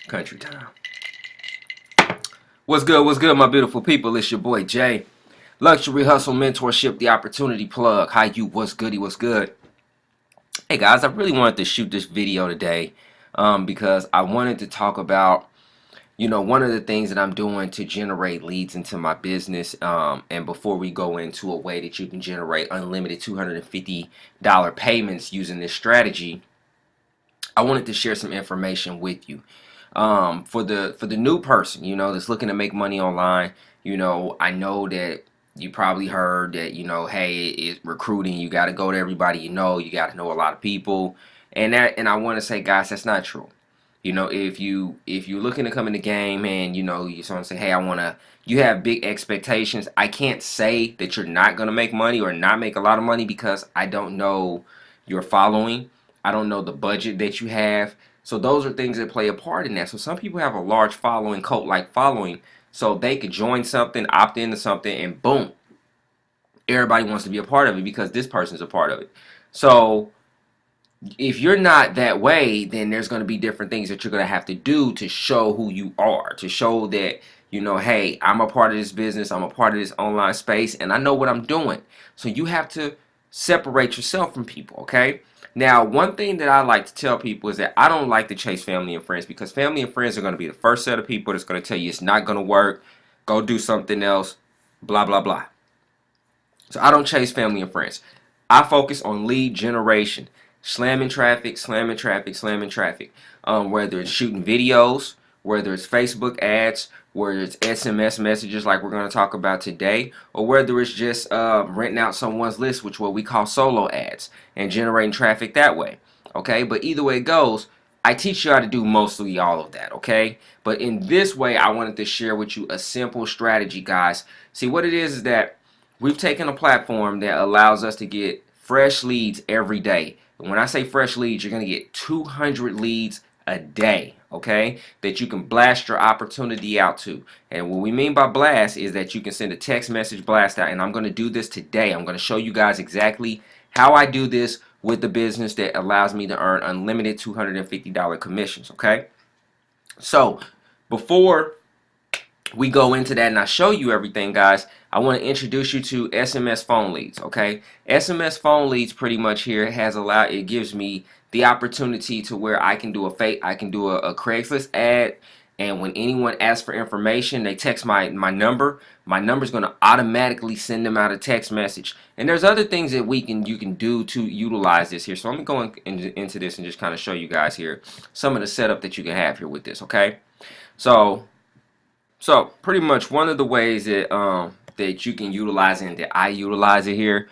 Country time. What's good, my beautiful people? It's your boy Jay. Luxury Hustle Mentorship, the opportunity plug. Hi, you, what's goody, what's good? Hey guys, I really wanted to shoot this video today because I wanted to talk about, one of the things that I'm doing to generate leads into my business. And before we go into a way that you can generate unlimited $250 payments using this strategy, I wanted to share some information with you. For the new person, that's looking to make money online. I know that you probably heard that, hey, it's recruiting. You got to go to everybody you got to know a lot of people. And I want to say, guys, that's not true. If you're looking to come in the game and, you say, hey, you have big expectations. I can't say that you're not going to make money or not make a lot of money because I don't know your following. I don't know the budget that you have. So those are things that play a part in that. So some people have a large following, cult-like following, so they could join something, opt into something, and boom, everybody wants to be a part of it because this person's a part of it. So if you're not that way, then there's going to be different things that you're going to have to do to show who you are, to show that, hey, I'm a part of this business, I'm a part of this online space, and I know what I'm doing. So you have to separate yourself from people, okay? Now, one thing that I like to tell people is that I don't like to chase family and friends because family and friends are going to be the first set of people that's going to tell you it's not going to work, go do something else, blah, blah, blah. So I don't chase family and friends. I focus on lead generation, slamming traffic, slamming traffic, slamming traffic. Whether it's shooting videos, whether it's Facebook ads, whether it's SMS messages like we're going to talk about today, or whether it's just renting out someone's list, which what we call solo ads, and generating traffic that way. Okay, but either way it goes, I teach you how to do mostly all of that. Okay, but in this way, I wanted to share with you a simple strategy, guys. See, what it is that we've taken a platform that allows us to get fresh leads every day. And when I say fresh leads, you're going to get 200 leads a day, okay, that you can blast your opportunity out to. And what we mean by blast is that you can send a text message blast out, and I'm going to do this today. I'm going to show you guys exactly how I do this with the business that allows me to earn unlimited $250 commissions, okay? So before we go into that and I show you everything, guys, I want to introduce you to SMS Phone Leads, okay? SMS Phone Leads pretty much here it gives me the opportunity to where I can do a Craigslist ad, and when anyone asks for information, they text my number. My number is going to automatically send them out a text message. And there's other things that you can do to utilize this here. So let me go into this and just kind of show you guys here some of the setup that you can have here with this, okay? So pretty much one of the ways that that you can utilize it and that I utilize it here,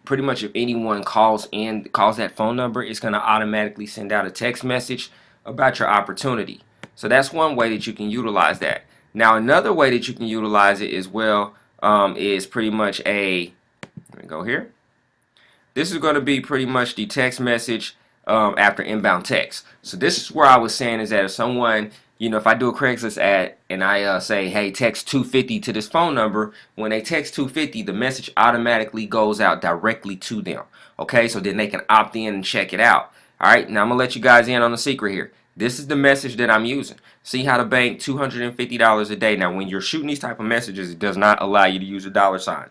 pretty much if anyone calls that phone number, it's going to automatically send out a text message about your opportunity. So that's one way that you can utilize that. Now another way that you can utilize it as well is pretty much let me go here. This is going to be pretty much the text message after inbound text. So this is where I was saying is that if someone, if I do a Craigslist ad and I say, hey, text 250 to this phone number, when they text 250, the message automatically goes out directly to them. Okay, so then they can opt in and check it out. All right, now I'm going to let you guys in on a secret here. This is the message that I'm using. See how to bank $250 a day. Now, when you're shooting these type of messages, it does not allow you to use a $sign.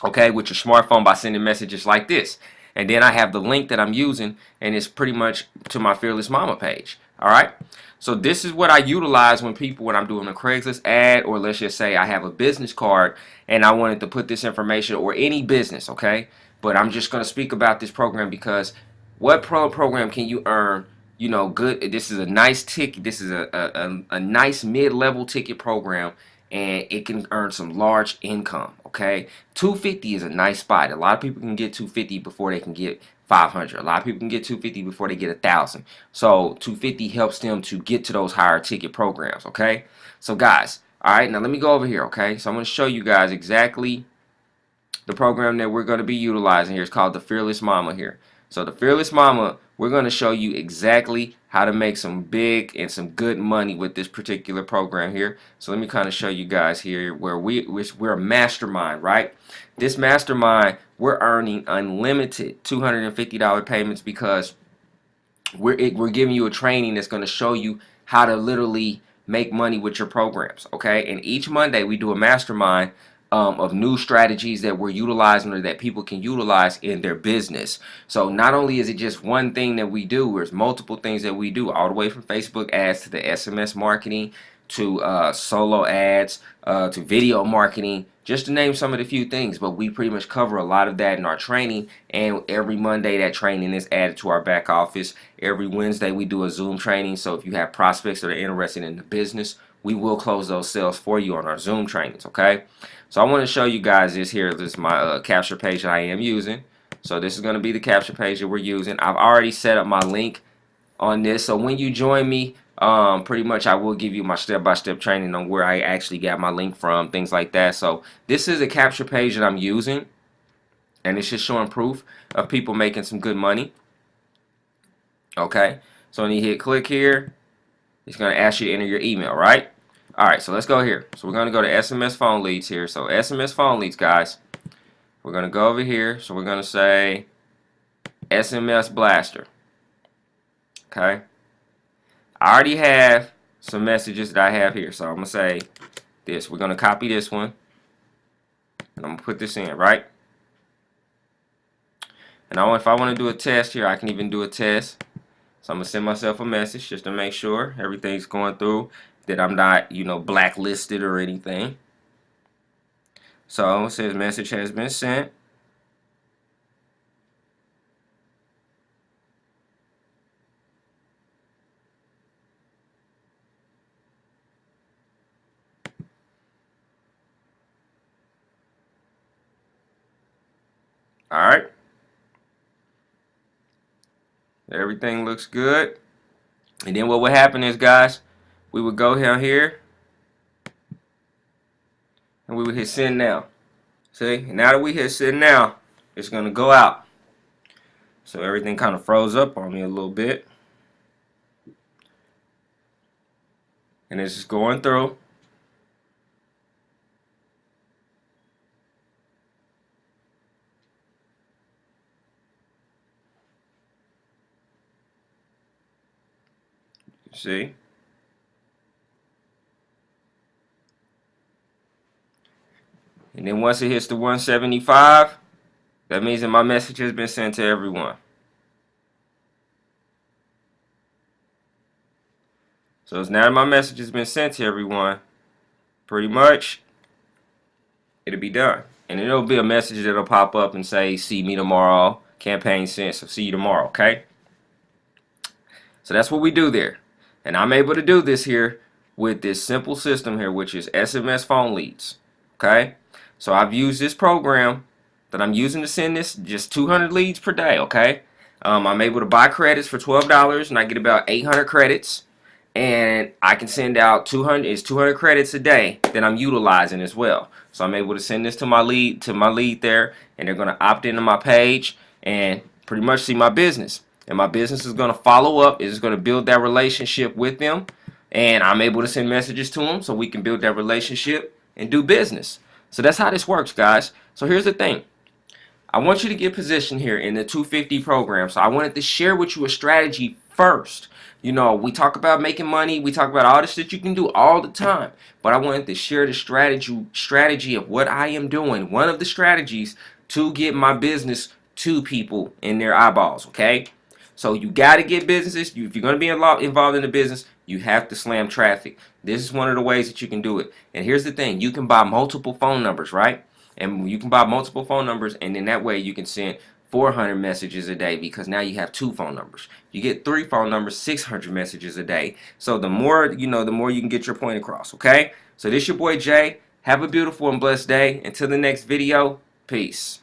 Okay, with your smartphone by sending messages like this. And then I have the link that I'm using, and it's pretty much to my Fearless Momma page. All right. So this is what I utilize when I'm doing a Craigslist ad, or let's just say I have a business card and I wanted to put this information, or any business, okay? But I'm just going to speak about this program because what program can you earn, good? This is a nice ticket. This is a nice mid-level ticket program, and it can earn some large income, okay? 250 is a nice spot. A lot of people can get 250 before they can get 500. A lot of people can get 250 before they get 1,000. So 250 helps them to get to those higher ticket programs, okay? So guys, all right, now let me go over here, okay? So I'm going to show you guys exactly the program that we're going to be utilizing here. It's called the Fearless Momma here. So the Fearless Momma, we're going to show you exactly how to make some big and some good money with this particular program here. So let me kind of show you guys here where we're a mastermind, right? This mastermind, we're earning unlimited $250 payments because we're giving you a training that's going to show you how to literally make money with your programs, okay? And each Monday we do a mastermind of new strategies that we're utilizing or that people can utilize in their business. So not only is it just one thing that we do, there's multiple things that we do, all the way from Facebook ads to the SMS marketing to solo ads to video marketing, just to name some of the few things. But we pretty much cover a lot of that in our training, and every Monday that training is added to our back office. Every Wednesday we do a Zoom training, so if you have prospects that are interested in the business, we will close those sales for you on our Zoom trainings, okay? So I want to show you guys this here. This is my capture page that I am using. So this is going to be the capture page that we're using. I've already set up my link on this, so when you join me, pretty much I will give you my step-by-step training on where I actually got my link from, things like that. So this is a capture page that I'm using, and it's just showing proof of people making some good money. Okay, so when you hit click here, it's going to ask you to enter your email, right? Alright, so let's go here. So we're going to go to SMS Phone Leads here. So SMS Phone Leads, guys. We're going to go over here. So we're going to say SMS Blaster. Okay. I already have some messages that I have here. So I'm going to say this. We're going to copy this one. And I'm going to put this in, right? And if I want to do a test here, I can even do a test. So I'm going to send myself a message just to make sure everything's going through, that I'm not, you know, blacklisted or anything. So it says message has been sent. Alright. Everything looks good. And then what would happen is, guys, we would go down here and we would hit send now. See, now that we hit send now, it's going to go out. So everything kind of froze up on me a little bit. And it's just going through. See? And then once it hits the 175, that means that my message has been sent to everyone. So it's now that my message has been sent to everyone, pretty much it'll be done. And it'll be a message that'll pop up and say, see me tomorrow, campaign sent, so see you tomorrow, okay? So that's what we do there. And I'm able to do this here with this simple system here, which is SMS Phone Leads, okay? So I've used this program that I'm using to send this just 200 leads per day, okay? I'm able to buy credits for $12, and I get about 800 credits, and I can send out 200 credits a day that I'm utilizing as well. So I'm able to send this to my lead there, and they're going to opt into my page and pretty much see my business. And my business is going to follow up. It's going to build that relationship with them, and I'm able to send messages to them so we can build that relationship and do business. So that's how this works, guys. So here's the thing. I want you to get positioned here in the 250 program. So I wanted to share with you a strategy first. You know, we talk about making money. We talk about all this that you can do all the time. But I wanted to share the strategy of what I am doing. One of the strategies to get my business to people in their eyeballs, okay? So you got to get businesses. If you're going to be involved in the business, you have to slam traffic. This is one of the ways that you can do it. And here's the thing. You can buy multiple phone numbers, right? And you can buy multiple phone numbers, and then that way you can send 400 messages a day, because now you have 2 phone numbers. You get 3 phone numbers, 600 messages a day. So the more, you know, the more you can get your point across, okay? So this your boy Jay. Have a beautiful and blessed day. Until the next video, peace.